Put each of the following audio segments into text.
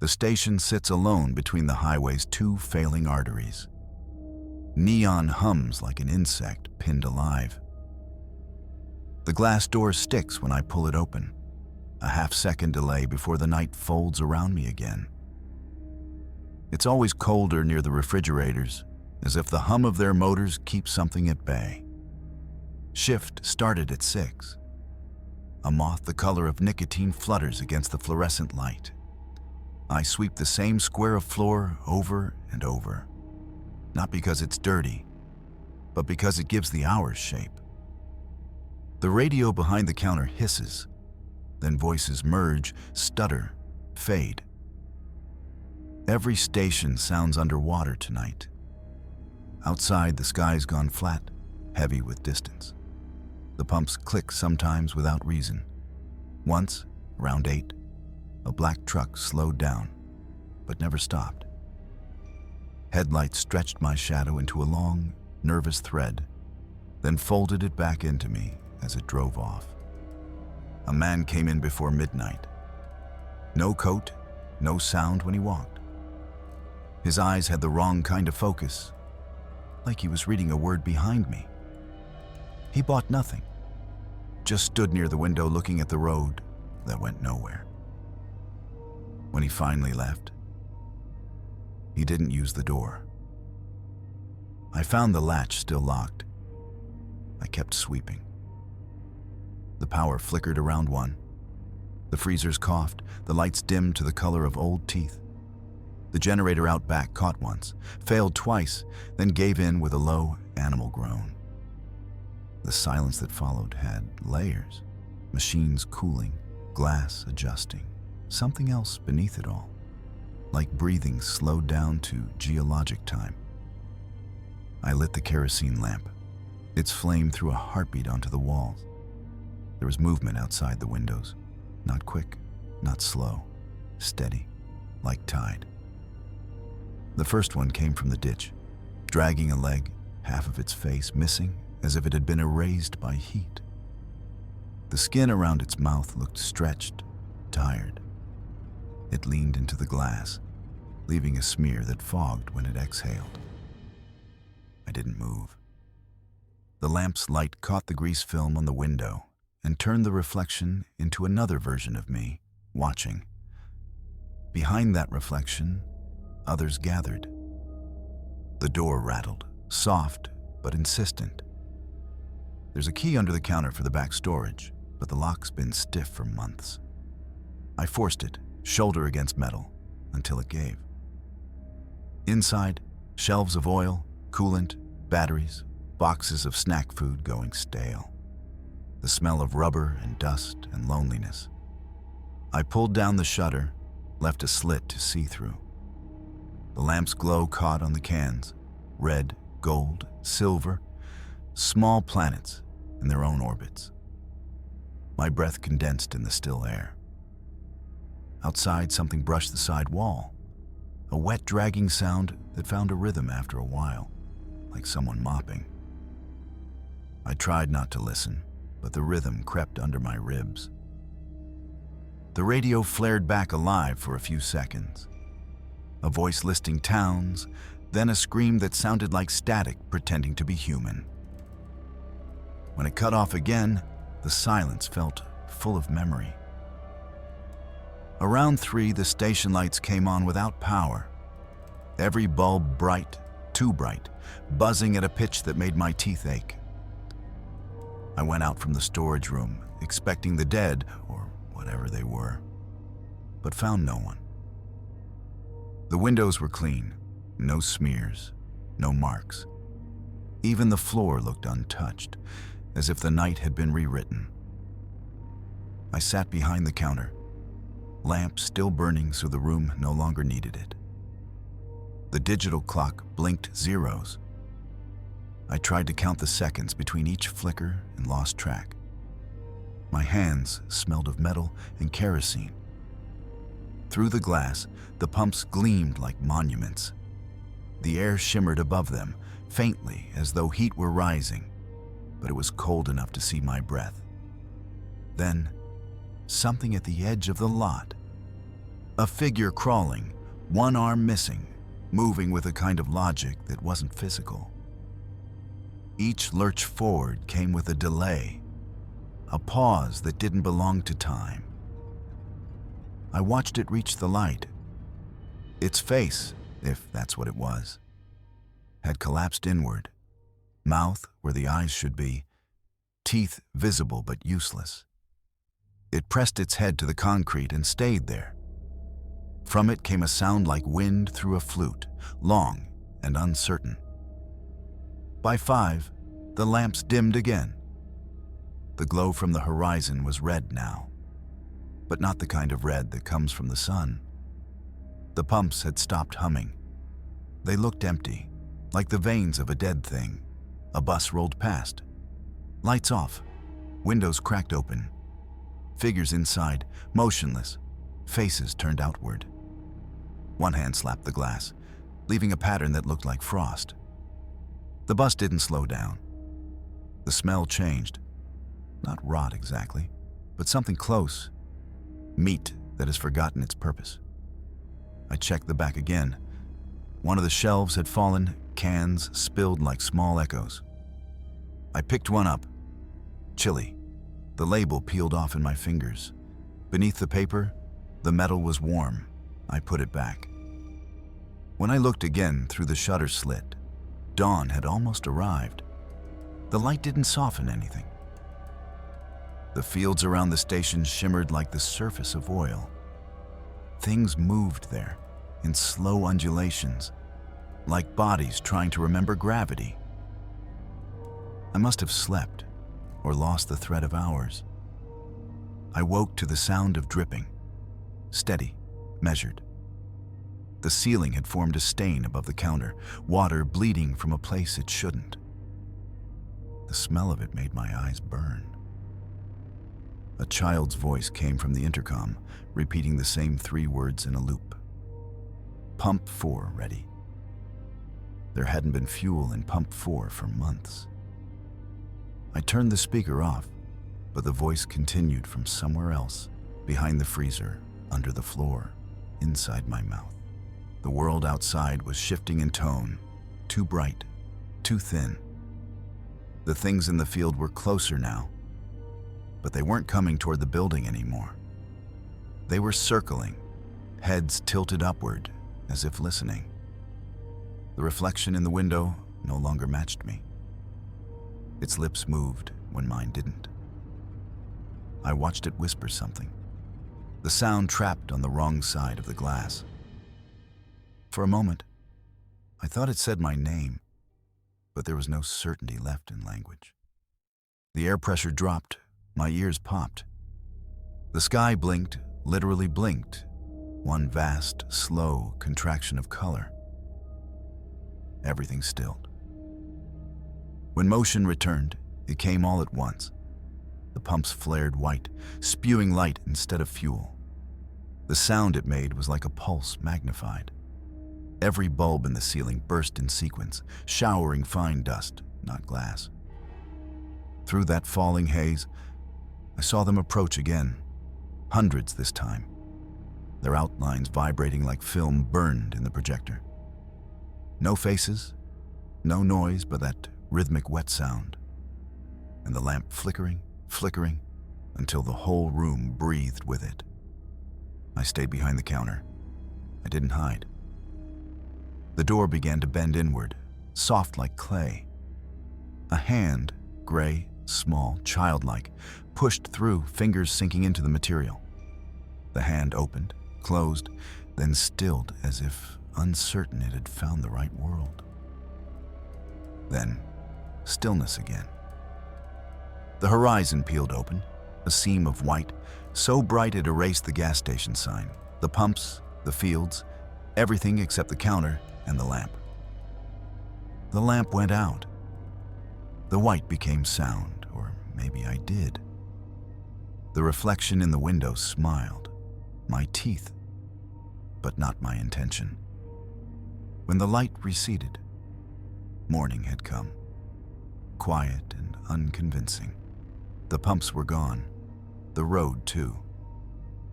The station sits alone between the highway's two failing arteries. Neon hums like an insect pinned alive. The glass door sticks when I pull it open, a half-second delay before the night folds around me again. It's always colder near the refrigerators, as if the hum of their motors keeps something at bay. Shift started at 6. A moth the color of nicotine flutters against the fluorescent light. I sweep the same square of floor over and over, not because it's dirty, but because it gives the hours shape. The radio behind the counter hisses, then voices merge, stutter, fade. Every station sounds underwater tonight. Outside, the sky's gone flat, heavy with distance. The pumps click sometimes without reason. Once, around 8, a black truck slowed down, but never stopped. Headlights stretched my shadow into a long, nervous thread, then folded it back into me as it drove off. A man came in before midnight. No coat, no sound when he walked. His eyes had the wrong kind of focus, like he was reading a word behind me. He bought nothing, just stood near the window looking at the road that went nowhere. When he finally left, he didn't use the door. I found the latch still locked. I kept sweeping. The power flickered around 1. The freezers coughed, the lights dimmed to the color of old teeth. The generator out back caught once, failed twice, then gave in with a low animal groan. The silence that followed had layers, machines cooling, glass adjusting, something else beneath it all, like breathing slowed down to geologic time. I lit the kerosene lamp. Its flame threw a heartbeat onto the walls. There was movement outside the windows, not quick, not slow, steady, like tide. The first one came from the ditch, dragging a leg, half of its face missing, as if it had been erased by heat. The skin around its mouth looked stretched, tired. It leaned into the glass, leaving a smear that fogged when it exhaled. I didn't move. The lamp's light caught the grease film on the window and turned the reflection into another version of me, watching. Behind that reflection, others gathered. The door rattled, soft but insistent. There's a key under the counter for the back storage, but the lock's been stiff for months. I forced it, shoulder against metal, until it gave. Inside, shelves of oil, coolant, batteries, boxes of snack food going stale. The smell of rubber and dust and loneliness. I pulled down the shutter, left a slit to see through. The lamp's glow caught on the cans, red, gold, silver, small planets in their own orbits. My breath condensed in the still air. Outside, something brushed the side wall, a wet, dragging sound that found a rhythm after a while, like someone mopping. I tried not to listen, but the rhythm crept under my ribs. The radio flared back alive for a few seconds. A voice listing towns, then a scream that sounded like static pretending to be human. When it cut off again, the silence felt full of memory. Around 3, the station lights came on without power. Every bulb bright, too bright, buzzing at a pitch that made my teeth ache. I went out from the storage room, expecting the dead, or whatever they were, but found no one. The windows were clean, no smears, no marks. Even the floor looked untouched, as if the night had been rewritten. I sat behind the counter, lamp still burning so the room no longer needed it. The digital clock blinked zeros. I tried to count the seconds between each flicker and lost track. My hands smelled of metal and kerosene. Through the glass, the pumps gleamed like monuments. The air shimmered above them, faintly as though heat were rising, but it was cold enough to see my breath. Then, something at the edge of the lot, A figure crawling, one arm missing, moving with a kind of logic that wasn't physical. Each lurch forward came with a delay, a pause that didn't belong to time. I watched it reach the light. Its face, if that's what it was, had collapsed inward, mouth where the eyes should be, teeth visible but useless. It pressed its head to the concrete and stayed there. From it came a sound like wind through a flute, long and uncertain. By 5, the lamps dimmed again. The glow from the horizon was red now, but not the kind of red that comes from the sun. The pumps had stopped humming. They looked empty, like the veins of a dead thing. A bus rolled past. Lights off, windows cracked open. Figures inside, motionless, faces turned outward. One hand slapped the glass, leaving a pattern that looked like frost. The bus didn't slow down. The smell changed. Not rot exactly, but something close. Meat that has forgotten its purpose. I checked the back again. One of the shelves had fallen, cans spilled like small echoes. I picked one up. Chili. The label peeled off in my fingers. Beneath the paper, the metal was warm. I put it back. When I looked again through the shutter slit, dawn had almost arrived. The light didn't soften anything. The fields around the station shimmered like the surface of oil. Things moved there, in slow undulations, like bodies trying to remember gravity. I must have slept, or lost the thread of hours. I woke to the sound of dripping, steady, measured. The ceiling had formed a stain above the counter, water bleeding from a place it shouldn't. The smell of it made my eyes burn. A child's voice came from the intercom, repeating the same 3 words in a loop. Pump 4 ready. There hadn't been fuel in Pump 4 for months. I turned the speaker off, but the voice continued from somewhere else, behind the freezer, under the floor, inside my mouth. The world outside was shifting in tone, too bright, too thin. The things in the field were closer now, but they weren't coming toward the building anymore. They were circling, heads tilted upward, as if listening. The reflection in the window no longer matched me. Its lips moved when mine didn't. I watched it whisper something, the sound trapped on the wrong side of the glass. For a moment, I thought it said my name, but there was no certainty left in language. The air pressure dropped, my ears popped. The sky blinked, literally blinked, one vast, slow contraction of color. Everything stilled. When motion returned, it came all at once. The pumps flared white, spewing light instead of fuel. The sound it made was like a pulse magnified. Every bulb in the ceiling burst in sequence, showering fine dust, not glass. Through that falling haze, I saw them approach again, hundreds this time, their outlines vibrating like film burned in the projector. No faces, no noise but that rhythmic wet sound, and the lamp flickering, flickering, until the whole room breathed with it. I stayed behind the counter. I didn't hide. The door began to bend inward, soft like clay. A hand, gray, small, childlike, pushed through, fingers sinking into the material. The hand opened, closed, then stilled as if uncertain it had found the right world. Then, stillness again. The horizon peeled open, a seam of white, so bright it erased the gas station sign, the pumps, the fields, everything except the counter and the lamp. The lamp went out. The white became sound, or maybe I did. The reflection in the window smiled, my teeth, but not my intention. When the light receded, morning had come, quiet and unconvincing. The pumps were gone, the road too,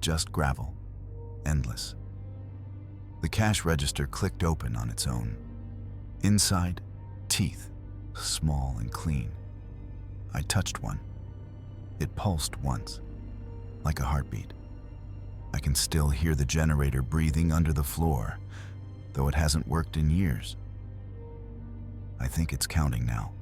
just gravel, endless. The cash register clicked open on its own. Inside, teeth, small and clean. I touched one. It pulsed once, like a heartbeat. I can still hear the generator breathing under the floor, though it hasn't worked in years. I think it's counting now.